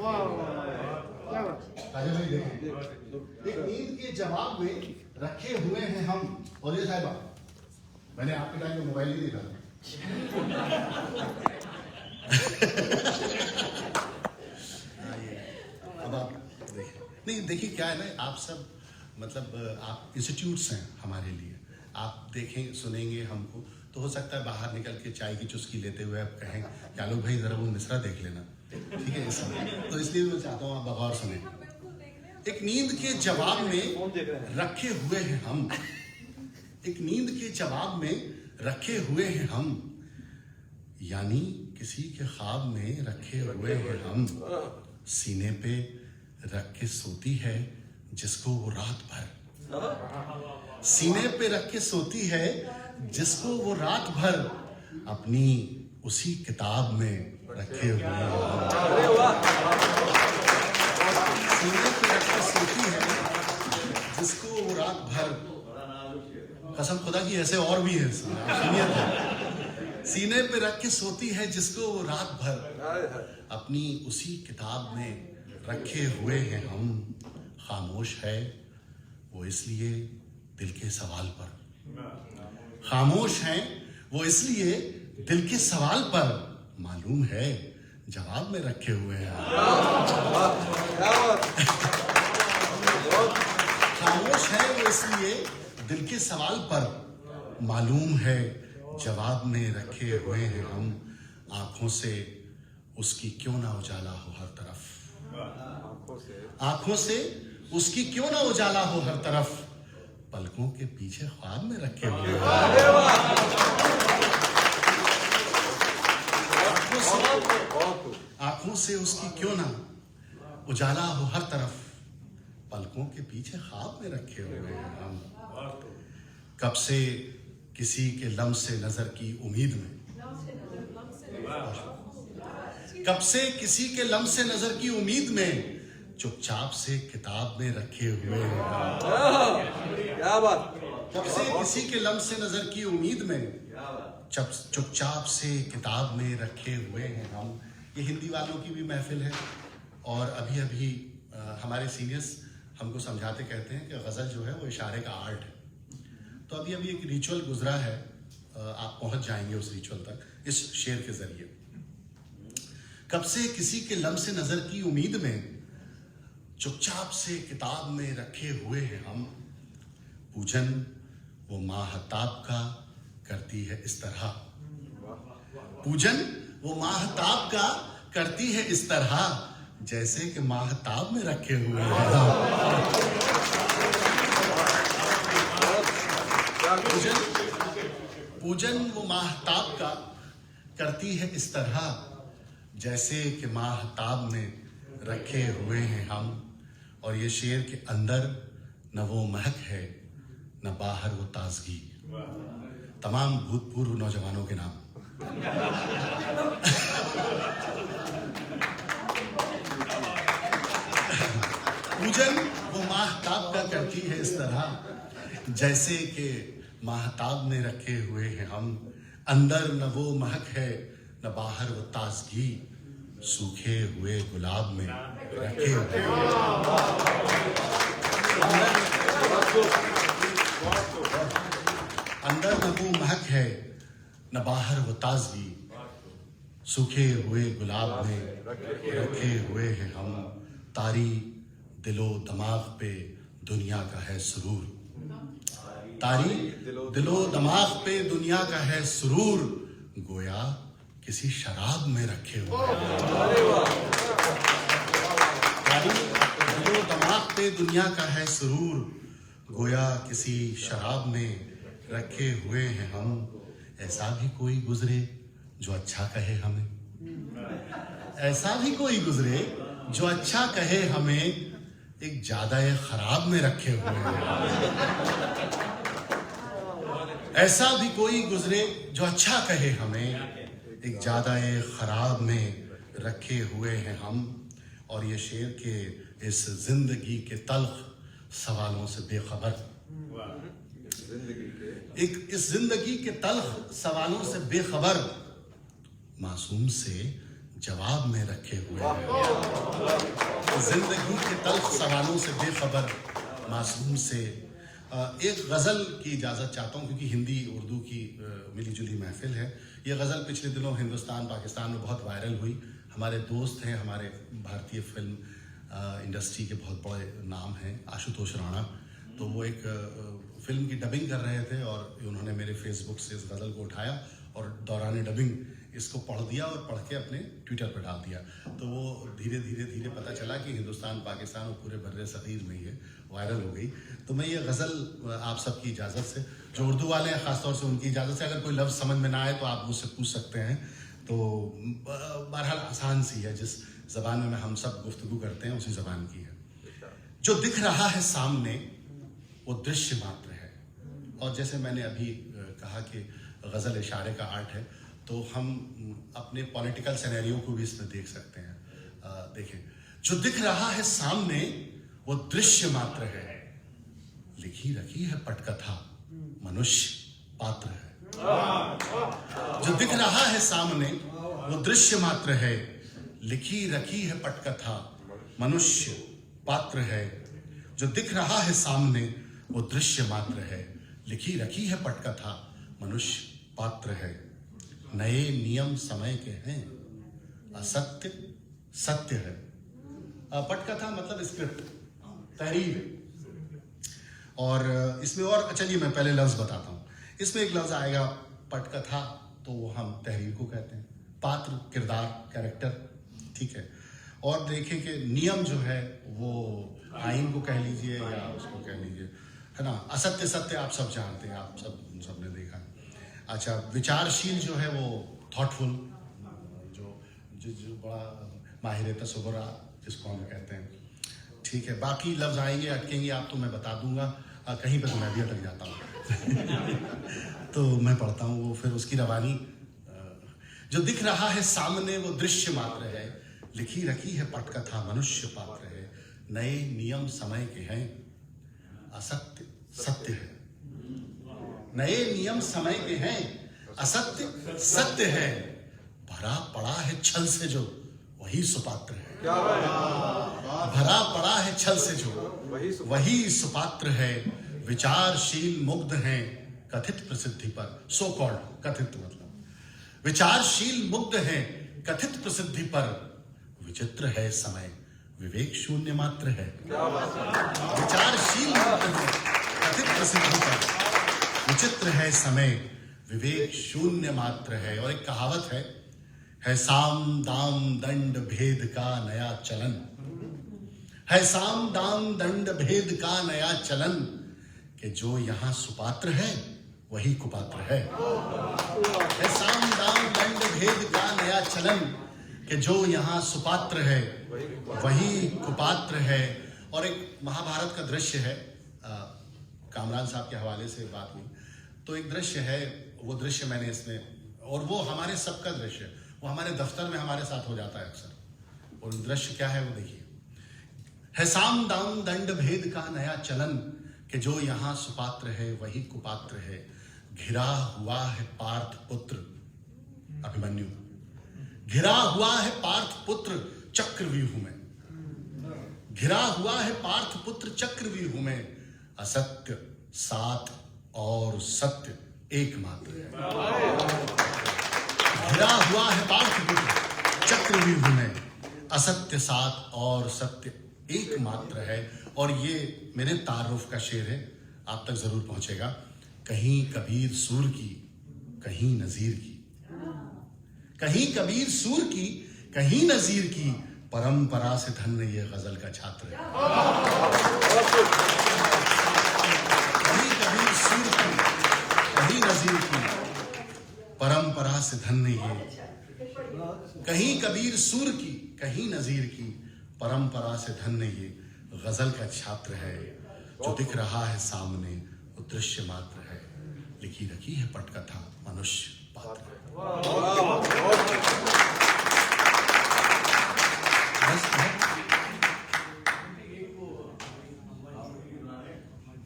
राजा भाई देखें, एक नींद के जवाब में रखे हुए हैं हम। और ये साहिबा, मैंने आपके टाइम में मोबाइल नहीं देखा था। अब आप देखिए, नहीं देखिए क्या है ना, आप सब मतलब आप इंस्टीट्यूट्स हैं हमारे लिए। आप देखें सुनेंगे हमको तो हो सकता है बाहर निकल के चाय की चुस्की लेते हुए आप कहें क्या लोग भाई जरा वो मिसरा देख लेना, ठीक है। तो इसलिए मैं चाहता हूँ आप बगौर सुने। एक नींद के जवाब में रखे हुए हैं हम, एक नींद के जवाब में रखे हुए हैं हम, यानी किसी के ख्वाब में रखे हुए हैं हम। सीने पे रख के सोती है जिसको वो रात भर, सीने पे रख के सोती है जिसको वो रात भर, अपनी उसी किताब में रखे हुए हैं। सीने पे रख के सोती है जिसको वो रात भर, कसम खुदा की ऐसे और भी है, सुनिए तो। सीने पे रख के सोती है जिसको वो रात भर, अपनी उसी किताब में रखे हुए हैं हम। खामोश है वो इसलिए दिल के सवाल पर, खामोश है वो इसलिए दिल के सवाल पर, मालूम है जवाब में रखे हुए हैं। खामोश है वो इसलिए दिल के सवाल पर, मालूम है जवाब में रखे हुए हैं हम। आंखों से उसकी क्यों ना उजाला हो हर तरफ, आंखों से उसकी क्यों ना उजाला हो हर तरफ, पलकों के पीछे ख्वाब में रखे हुए हैं। आंखों से उसकी क्यों ना उजाला हो हर तरफ, पलकों के पीछे ख्वाब में रखे हुए हैं हम। कब से किसी के लम्से नजर की उम्मीद में, कब से किसी के लम्से नजर की उम्मीद में, चुपचाप से किताब में रखे हुए हैं। क्या बात। कब से किसी के लम्से नजर की उम्मीद में, चुपचाप से किताब में रखे हुए हैं हम। ये हिंदी वालों की भी महफिल है और अभी अभी हमारे सीनियर्स हमको समझाते कहते हैं कि गज़ल जो है वो इशारे का आर्ट है। तो अभी अभी एक रिचुअल गुजरा है, आप पहुंच जाएंगे उस रिचुअल तक इस शेर के जरिए। कब से किसी के लम्से नजर की उम्मीद में, चुपचाप से किताब में रखे हुए हैं हम। पूजन वो माहताब का करती है इस तरह, पूजन वो माहताब का करती है इस तरह, जैसे कि माहताब में रखे हुए हैं। पूजन वो माहताब का करती है इस तरह, जैसे कि माहताब में रखे हुए हैं हम। और ये शेर के अंदर न वो महक है न बाहर वो ताजगी। तमाम भूतपूर्व नौजवानों के नाम। पूजन वो माहताब का करती है इस तरह, जैसे कि माहताब में रखे हुए हैं हम। अंदर न वो महक है न बाहर वो ताजगी, सूखे हुए गुलाब में रखे हुए हैं। अंदर न वो महक है न बाहर वो ताजगी, सूखे हुए गुलाब में रखे हुए हैं हम। तारी दिलो दिमाग पे दुनिया का है सुरूर, तारी दिलो दिमाग पे दुनिया का है सुरूर, गोया किसी शराब में रखे हुए हैं। तारी दिलो दिमाग पे दुनिया का है सुरूर, गोया किसी शराब में रखे हुए हैं हम। ऐसा भी कोई गुजरे जो अच्छा कहे हमें, ऐसा भी कोई गुजरे जो अच्छा कहे हमें, एक ज्यादा खराब में रखे हुए हैं। ऐसा भी कोई गुजरे जो अच्छा कहे हमें, एक ज्यादा खराब में रखे हुए हैं हम। और ये शेर के इस जिंदगी के तल्ख सवालों से बेखबर, एक इस जिंदगी के तल्ख सवालों से बेखबर, मासूम से जवाब में रखे हुए हैं। जिंदगी के तल्ख सवालों से बेखबर मासूम से। एक गज़ल की इजाज़त चाहता हूँ क्योंकि हिंदी उर्दू की मिली जुली महफिल है। ये गज़ल पिछले दिनों हिंदुस्तान पाकिस्तान में बहुत वायरल हुई। हमारे दोस्त हैं, हमारे भारतीय फिल्म इंडस्ट्री के बहुत बड़े नाम हैं, आशुतोष राणा। तो वो एक फिल्म की डबिंग कर रहे थे और उन्होंने मेरे फेसबुक से इस गज़ल को उठाया और दौरान डबिंग इसको पढ़ दिया और पढ़ के अपने ट्विटर पर डाल दिया। तो वो धीरे धीरे पता चला कि हिंदुस्तान पाकिस्तान और पूरे बर्रे सगीर में ये वायरल हो गई। तो मैं ये गज़ल आप सबकी इजाज़त से, जो उर्दू वाले हैं ख़ासतौर से उनकी इजाज़त से, अगर कोई लफ्ज़ समझ में ना आए तो आप मुझसे पूछ सकते हैं। तो बहरहाल आसान सी है, जिस ज़बान में हम सब गुफ्तगू करते हैं उसी ज़बान की है। जो दिख रहा है सामने वो दृश्य मात्र है। और जैसे मैंने अभी कहा कि गज़ल इशारे का आर्ट है, तो हम अपने पॉलिटिकल सिनेरियो को भी इसमें देख सकते हैं। देखें, जो दिख रहा है सामने वो दृश्य मात्र है, लिखी रखी है पटकथा मनुष्य पात्र है। जो दिख रहा है सामने वो दृश्य मात्र है, लिखी रखी है पटकथा मनुष्य पात्र है। जो दिख रहा है सामने वो दृश्य मात्र है, लिखी रखी है पटकथा मनुष्य पात्र है। नए नियम समय के हैं, असत्य सत्य है। पटकथा मतलब स्क्रिप्ट, तहरीर। और इसमें और चलिए मैं पहले लफ्ज बताता हूँ। इसमें एक लफ्ज आएगा पटकथा, तो वो हम तहरीर को कहते हैं। पात्र किरदार कैरेक्टर, ठीक है। और देखें कि नियम जो है वो आइन को कह लीजिए या उसको कह लीजिए, है ना। असत्य सत्य आप सब जानते हैं, आप सबने देखा। अच्छा, विचारशील जो है वो थॉटफुल, जो बड़ा माहिर तसव्वुर जिसको हम कहते हैं, ठीक है। बाकी लफ्ज आएंगे अटकेंगे आप तो मैं बता दूंगा, कहीं पे तो मैं भी अटक जाता हूँ तो मैं पढ़ता हूँ वो, फिर उसकी रवानी। जो दिख रहा है सामने वो दृश्य मात्र है, लिखी रखी है पटकथा मनुष्य पात्र है। नए नियम समय के हैं, असत्य सत्य है। नए नियम समय के हैं, असत्य सत्य है। भरा पड़ा है छल से जो वही सुपात्र है। भरा पड़ा है छल से जो वही सुपात्र है। विचारशील मुग्ध हैं कथित प्रसिद्धि पर, सो कॉल्ड कथित मतलब विचारशील मुग्ध हैं कथित प्रसिद्धि पर। विचित्र है समय विवेक शून्य मात्र है। विचारशील मुग्ध हैं कथित प्रसिद्धि पर, विचित्र है समय विवेक शून्य मात्र है। और एक कहावत है साम दाम दंड भेद का नया चलन। है साम दाम दंड भेद का नया चलन, कि जो यहाँ सुपात्र है वही कुपात्र है। साम दाम दंड भेद का नया चलन, कि जो यहाँ सुपात्र है वही कुपात्र है। और एक महाभारत का दृश्य है, कामरान साहब के हवाले से बात हुई, तो एक दृश्य है, वो दृश्य मैंने इसमें, और वो हमारे सबका दृश्य, वो हमारे दफ्तर में हमारे साथ हो जाता है अक्सर। और दृश्य क्या है वो देखिए। है साम दाम दंड भेद का नया चलन, कि जो यहाँ सुपात्र है वही कुपात्र है। घिरा हुआ है पार्थ पुत्र अभिमन्यु, घिरा हुआ है पार्थ पुत्र चक्रव्यूह में। घिरा हुआ है पार्थ पुत्र चक्रव्यूह में। असत्य सात और सत्य एकमात्र है। घिरा हुआ है पार्थ पुत्र चक्रव्यूह में, असत्य सात और सत्य एकमात्र है। और ये मेरे तारुफ का शेर है, आप तक जरूर पहुंचेगा। कहीं कबीर सूर की कहीं नजीर की, कहीं कबीर सूर की कहीं नजीर की, परंपरा से धन्य ये गजल का छात्र है। कहीं कबीर सूर की कहीं नजीर की, परंपरा से धन्य ये। कहीं कबीर सूर की कहीं नजीर की, परंपरा से धन्य ये गजल का छात्र है। जो दिख रहा है सामने वो दृश्य मात्र है, लिखी रखी है पटकथा मनुष्य पात्र है।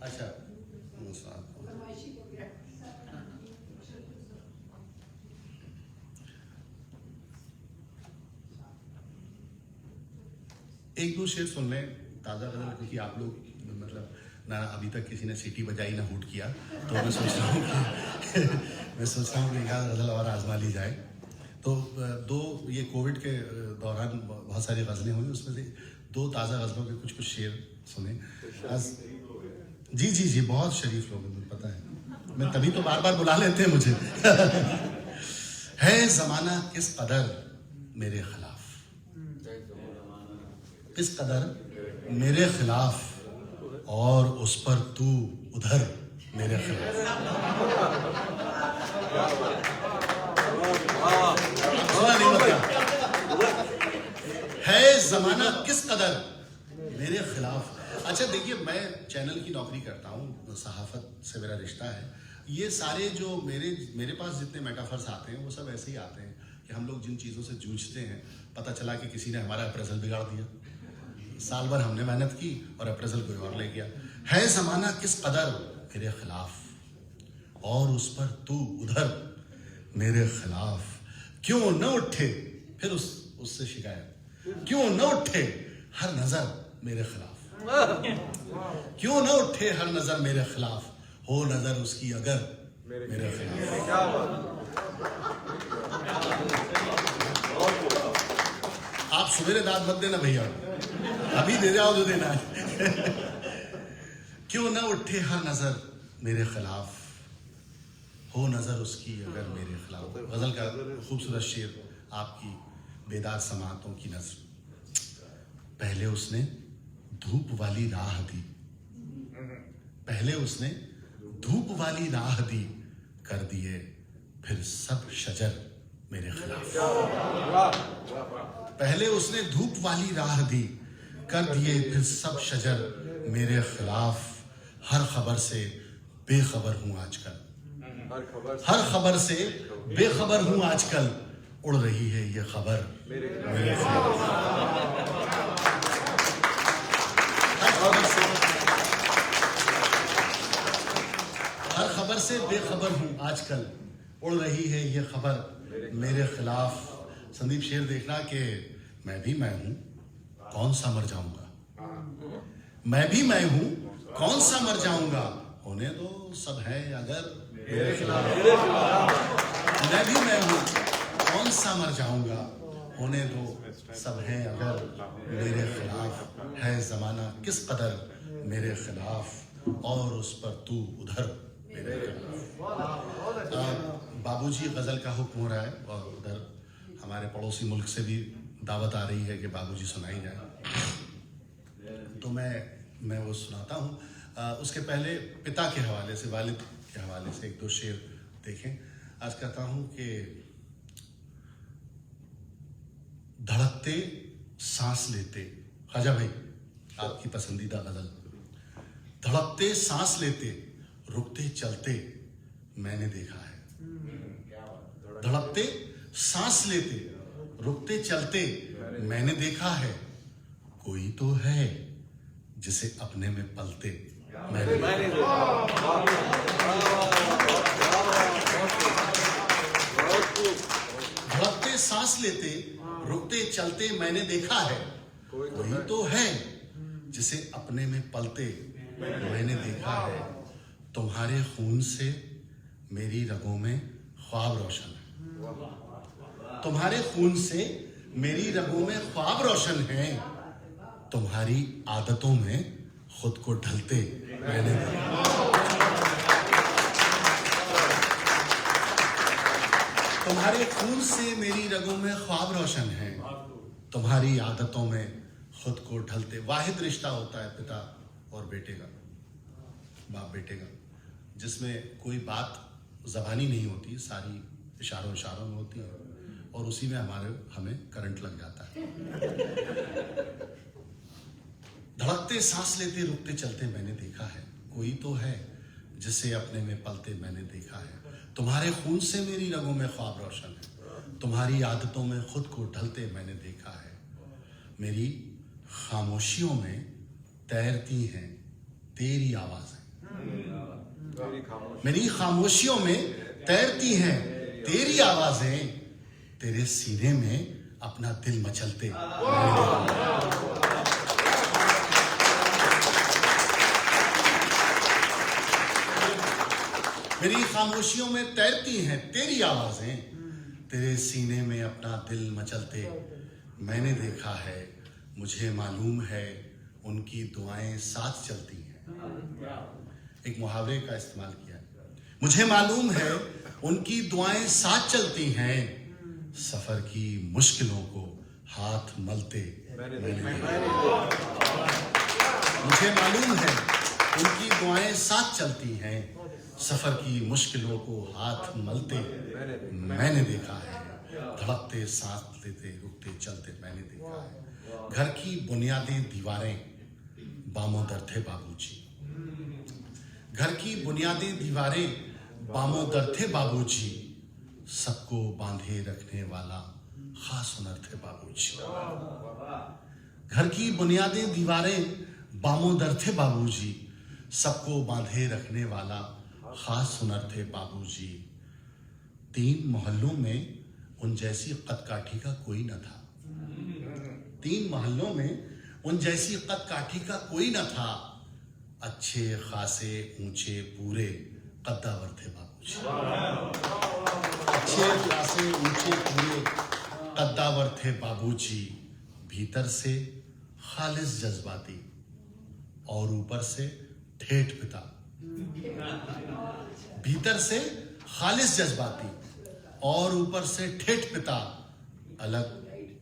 अच्छा, एक दो शेर सुन लें ताज़ा गजल, क्योंकि आप लोग मतलब ना अभी तक किसी ने सीटी बजाई ना हुट किया, तो मैं सोच रहा हूँ कि एक आध गजल और आजमा ली जाए। तो दो ये कोविड के दौरान बहुत सारी गज़लें हुई, उसमें से दो ताज़ा गज़लों के कुछ शेर सुने। जी बहुत शरीफ लोग हैं, मुझे पता है, मैं तभी तो बार बार बुला लेते हैं मुझे। है ज़माना किस कदर मेरे खिलाफ, किस कदर मेरे खिलाफ, और उस पर तू उधर मेरे खिलाफ। है ज़माना किस कदर मेरे खिलाफ। अच्छा देखिए, मैं चैनल की नौकरी करता हूँ, सहाफ़त से मेरा रिश्ता है। ये सारे जो मेरे पास जितने मेटाफर्स आते हैं वो सब ऐसे ही आते हैं कि हम लोग जिन चीज़ों से जूझते हैं, पता चला कि किसी ने हमारा अप्रेजल बिगाड़ दिया, साल भर हमने मेहनत की और अप्रेजल कोई और ले गया। है ज़माना किस कदर मेरे खिलाफ, और उस पर तू उधर मेरे खिलाफ। क्यों न उठे फिर उससे शिकायत, क्यों न उठे हर नजर मेरे खिलाफ, क्यों न उठे हर नजर मेरे खिलाफ, हो नजर उसकी अगर मेरे खिलाफ। आप सवेरे दाद मत देना भैया, अभी दे जाओ जो देना है। क्यों न उठे हर नजर मेरे खिलाफ, हो नजर उसकी अगर मेरे खिलाफ। गजल का खूबसूरत शेर, आपकी बेदार समातों की नजर। पहले उसने धूप वाली राह दी, पहले उसने धूप वाली राह दी, कर दिए फिर सब शजर मेरे खिलाफ। पहले उसने धूप वाली राह दी, कर दिए फिर सब शजर मेरे खिलाफ। हर खबर से बेखबर हूं आजकल, हर खबर से बेखबर हूं आजकल, उड़ रही है ये खबर मेरे खिलाफ। हर खबर से बेखबर हूं आजकल, उड़ रही है ये खबर मेरे खिलाफ। संदीप शेर देखना कि मैं भी मैं हूं, कौन सा मर जाऊंगा, मैं भी मैं हूं, कौन सा मर जाऊंगा, होने दो सब है अगर मेरे खिलाफ। मैं भी मैं हूं, कौन सा मर जाऊंगा, होने दो सब है अगर मेरे खिलाफ। है ज़माना किस कदर मेरे खिलाफ, और उस पर तू उधर मेरे खिलाफ। बाबूजी गज़ल का हुक्म हो रहा है, और उधर हमारे पड़ोसी मुल्क से भी दावत आ रही है कि बाबूजी सुनाई जाए, तो मैं वो सुनाता हूँ। उसके पहले पिता के हवाले से, वालिद के हवाले से एक दो शेर देखें। आज कहता हूँ कि धड़कते सांस लेते, ख्वाजा भाई आपकी पसंदीदा गजल। धड़कते सांस लेते रुकते चलते मैंने देखा है, धड़कते सांस लेते रुकते चलते मैंने देखा है, कोई तो है जिसे अपने में पलते मैंने धड़कते सांस लेते रुकते चलते मैंने देखा है, कोई तो है जिसे अपने में पलते मैंने देखा है। तुम्हारे खून से मेरी रगों में ख्वाब रोशन है, तुम्हारे खून से मेरी रगों में ख्वाब रोशन है, तुम्हारी आदतों में खुद को ढलते मैंने देखा। तुम्हारे खून से मेरी रगों में ख्वाब रोशन है, तुम्हारी आदतों में खुद को ढलते। वाहिद रिश्ता होता है पिता और बेटे का, बाप बेटे का, जिसमें कोई बात ज़बानी नहीं होती, सारी इशारों में होती है, और उसी में हमें करंट लग जाता है। धड़कते सांस लेते रुकते चलते मैंने देखा है, कोई तो है जिसे अपने में पलते मैंने देखा है। तुम्हारे खून से मेरी रगों में ख्वाब रोशन है, तुम्हारी आदतों में खुद को ढलते मैंने देखा है। मेरी खामोशियों में तैरती हैं तेरी आवाज़ें, मेरी खामोशियों में तैरती हैं तेरी आवाज़ें, तेरे सीने में अपना दिल मचलते। खामोशियों में तैरती हैं तेरी आवाजें, तेरे सीने में अपना दिल मचलते मैंने देखा है। मुझे मालूम है उनकी दुआएं साथ चलती हैं। एक मुहावरे का इस्तेमाल किया, मुझे मालूम है उनकी दुआएं साथ चलती हैं, सफर की मुश्किलों को हाथ मलते मैंने देखा। मुझे मालूम है उनकी दुआएं साथ चलती हैं, सफर की मुश्किलों को हाथ मलते मैंने देखा है। धड़कते सांस लेते रुकते चलते मैंने देखा है। घर की बुनियादें दीवारें बामोदर थे बाबूजी, घर की बुनियादें दीवारें बामोदर थे बाबूजी, सबको बांधे रखने वाला खास हुनर थे बाबूजी। घर की बुनियादें दीवारें बामोदर थे बाबूजी, सबको बांधे रखने वाला खास हुनर थे बाबूजी। 3 मोहल्लों में उन जैसी कदकाठी का कोई न था, 3 मोहल्लों में उन जैसी कदकाठी का कोई न था। अच्छे खासे ऊंचे पूरे कद्दावर थे बाबूजी, अच्छे खासे ऊंचे पूरे कद्दावर थे बाबूजी। भीतर से खालिस जज्बाती और ऊपर से ठेठ पिता, भीतर से खालिस जज्बाती और ऊपर से ठेठ पिता, अलग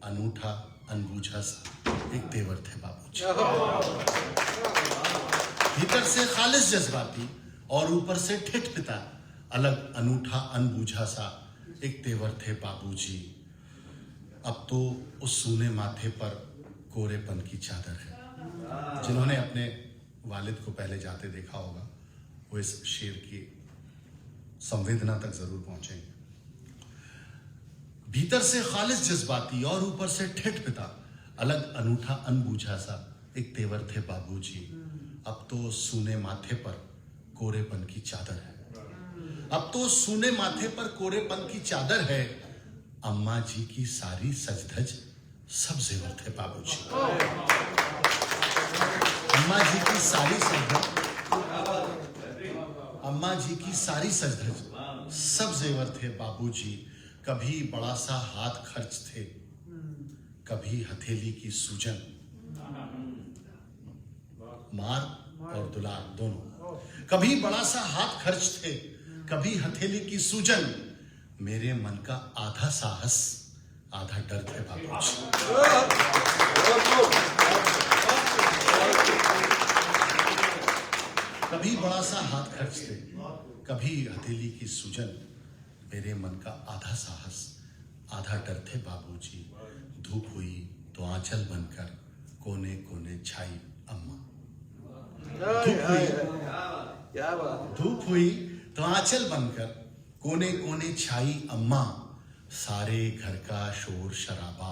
अनूठा अनबूझा सा एक तेवर थे बाबूजी। भीतर से खालिस जज्बाती और ऊपर से ठेठ पिता, अलग अनूठा अनबूझा सा एक तेवर थे बाबूजी। अब तो उस सूने माथे पर कोरेपन की चादर है। जिन्होंने अपने वालिद को पहले जाते देखा होगा वो इस शेर की संवेदना तक जरूर पहुंचेंगे। भीतर से खालिस जज्बाती और ऊपर से ठेठ पिता, अलग अनूठा अनबूझा सा एक तेवर थे बाबूजी। अब तो सूने माथे पर कोरेपन की चादर है, अब तो सूने माथे पर कोरेपन की चादर है। अम्मा जी की सारी सजधज सब जेवर थे बाबूजी। अम्मा जी की सारी सजधज, अम्मा जी की सारी सजधज सब जेवर थे बाबूजी। कभी बड़ा सा हाथ खर्च थे, कभी हथेली की सूजन, मार और दुलार दोनों। कभी बड़ा सा हाथ खर्च थे, कभी हथेली की सूजन। मेरे मन का आधा साहस आधा डर थे बाबूजी। कभी बड़ा सा हाथ खर्च थे, कभी हथेली की सूजन। मेरे मन का आधा साहस आधा डर थे बाबूजी। धूप हुई तो आंचल बनकर कोने कोने छाई अम्मा। धूप हुई तो आंचल बनकर कोने कोने छाई अम्मा। सारे घर का शोर शराबा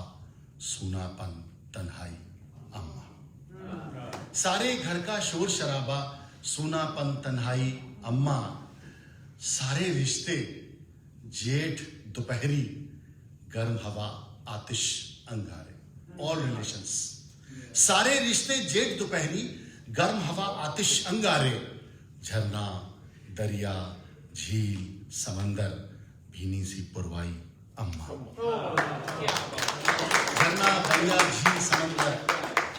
सूनापन तन्हाई अम्मा। सारे घर का शोर शराबा सूनापन तन्हाई अम्मा। सारे रिश्ते जेठ दोपहरी गर्म हवा आतिश अंगारे, ऑल रिलेशंस। सारे रिश्ते जेठ दोपहरी गर्म हवा आतिश अंगारे। झरना दरिया झील समंदर भीनी सी पुरवाई अम्मा। झरना दरिया झील समंदर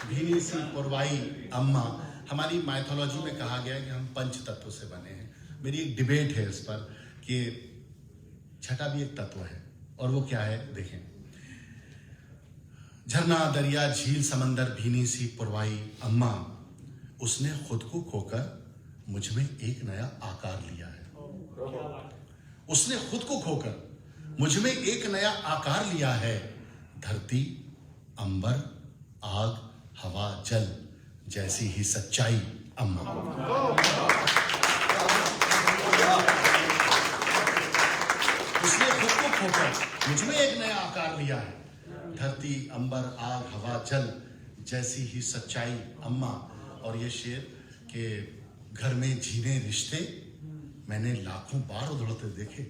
भीनी सी पुरवाई अम्मा। हमारी माइथोलॉजी में कहा गया है कि हम पंच तत्व से बने हैं। मेरी एक डिबेट है इस पर कि छठा भी एक तत्व है, और वो क्या है देखें। झरना दरिया झील समंदर भीनी सी पुरवाई अम्मा। उसने खुद को खोकर मुझ में एक नया आकार लिया है। उसने खुद को खोकर मुझ में एक नया आकार लिया है। धरती अंबर आग हवा जल जैसी ही सच्चाई अम्मा। उसने खुद को खोकर मुझ में एक नया आकार लिया है। धरती अंबर आग हवा जल जैसी ही सच्चाई अम्मा। और ये शेर के घर में जीने रिश्ते मैंने लाखों बार उधड़ते देखे।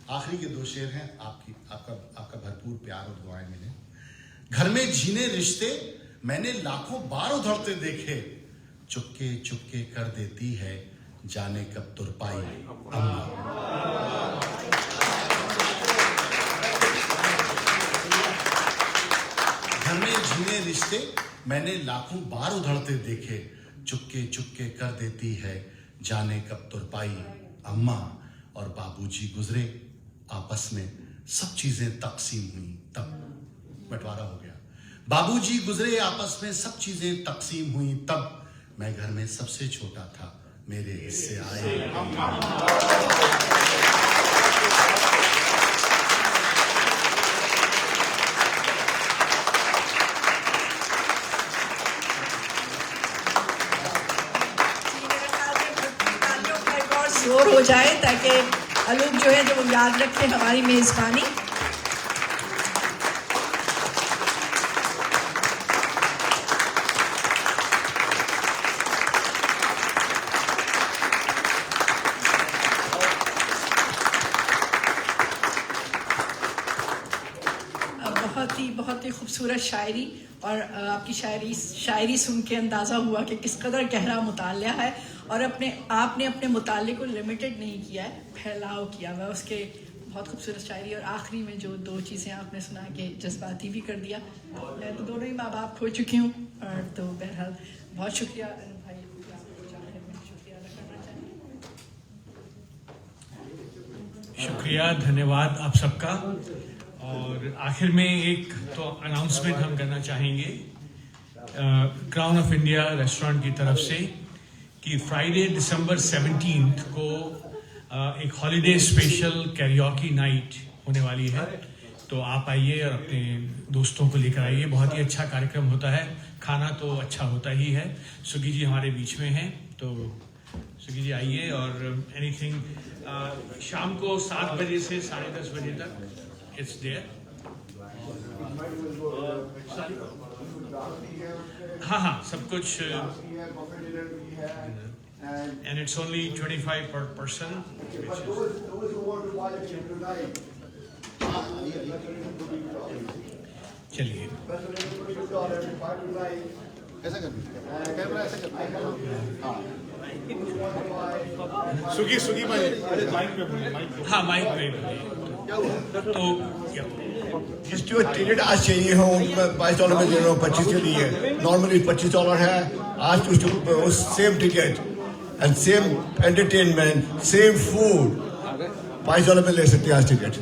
आखिरी के 2 शेर हैं, आपका भरपूर प्यार और दुआएं मिले। घर में जीने रिश्ते मैंने लाखों बार उधड़ते देखे। चुपके चुपके कर देती है जाने कब तुरपाई अम्मा। घर में झिने रिश्ते मैंने लाखों बार उधड़ते देखे, चुपके चुपके कर देती है जाने कब तुरपाई अम्मा। और बाबूजी गुजरे, आपस में सब चीजें तकसीम हुई, तब बंटवारा हो गया। बाबूजी गुजरे, आपस में सब चीजें तकसीम हुई, तब मैं घर में सबसे छोटा था, मेरे हिस्से आए। जोर हो जाए ताकि अलूप जो है जो वो याद रखे हमारी मेजबानी। बहुत ही खूबसूरत शायरी, और आपकी शायरी सुन के अंदाज़ा हुआ कि किस कदर गहरा मुतालिया है, और आपने अपने मुताले को लिमिटेड नहीं किया है, फैलाव किया हुआ उसके। बहुत खूबसूरत शायरी, और आखिरी में जो दो चीज़ें आपने सुना के जज्बाती भी कर दिया। मैं तो दोनों ही माँ बाप खो चुकी हूँ, और तो बहरहाल बहुत शुक्रिया भाई, शुक्रिया अदा करना चाहिए। शुक्रिया, धन्यवाद आप सबका। और आखिर में एक तो अनाउंसमेंट हम करना चाहेंगे क्राउन ऑफ इंडिया रेस्टोरेंट की तरफ से कि फ्राइडे दिसंबर 17 को एक हॉलिडे स्पेशल कैरियोकी नाइट होने वाली है। तो आप आइए और अपने दोस्तों को लेकर आइए, बहुत ही अच्छा कार्यक्रम होता है, खाना तो अच्छा होता ही है। सुगी जी हमारे बीच में हैं, तो सुगी जी आइए। और एनीथिंग शाम को 7 बजे से 10:30 बजे तक it's there. हाँ, सब कुछ, and it's only 25 per person. चलिए, सुगी भाई, हाँ माइक पे तो जो टिकट आज चाहिए हो $22 में दे रहा हूँ, 25 के लिए। नॉर्मली $25 है, आज उस same ticket and same entertainment, same food $22 में ले सकते हैं आज टिकट।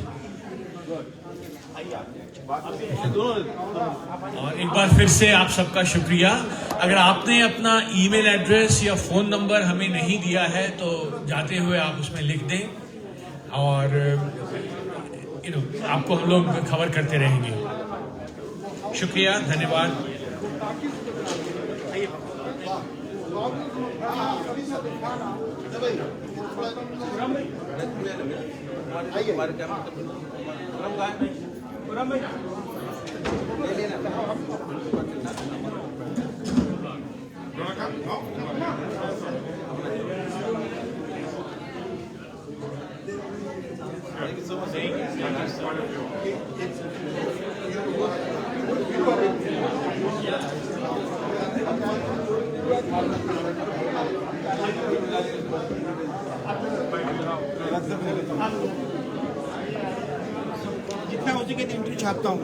और एक बार फिर से आप सबका शुक्रिया। अगर आपने अपना ईमेल एड्रेस या फ़ोन नंबर हमें नहीं दिया है तो जाते हुए आप उसमें लिख दें, और आपको हम लोग खबर करते रहेंगे। शुक्रिया, धन्यवाद। जितना हो सके इंटरव्यू छापता हूँ।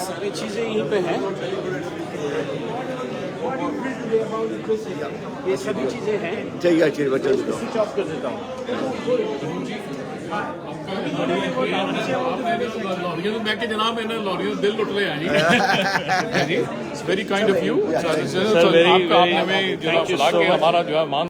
सारी चीजें यहीं पे हैं। ये सभी चीजें हैं। चाहिए अच्छी बच्चों को स्विच ऑफ कर देता हूँ। लॉरियों में के जनाब है ना, लॉरियों दिल लुट रहे हैं जी। It's very kind of you. आपने हमें जो है बुला के हमारा जो है मान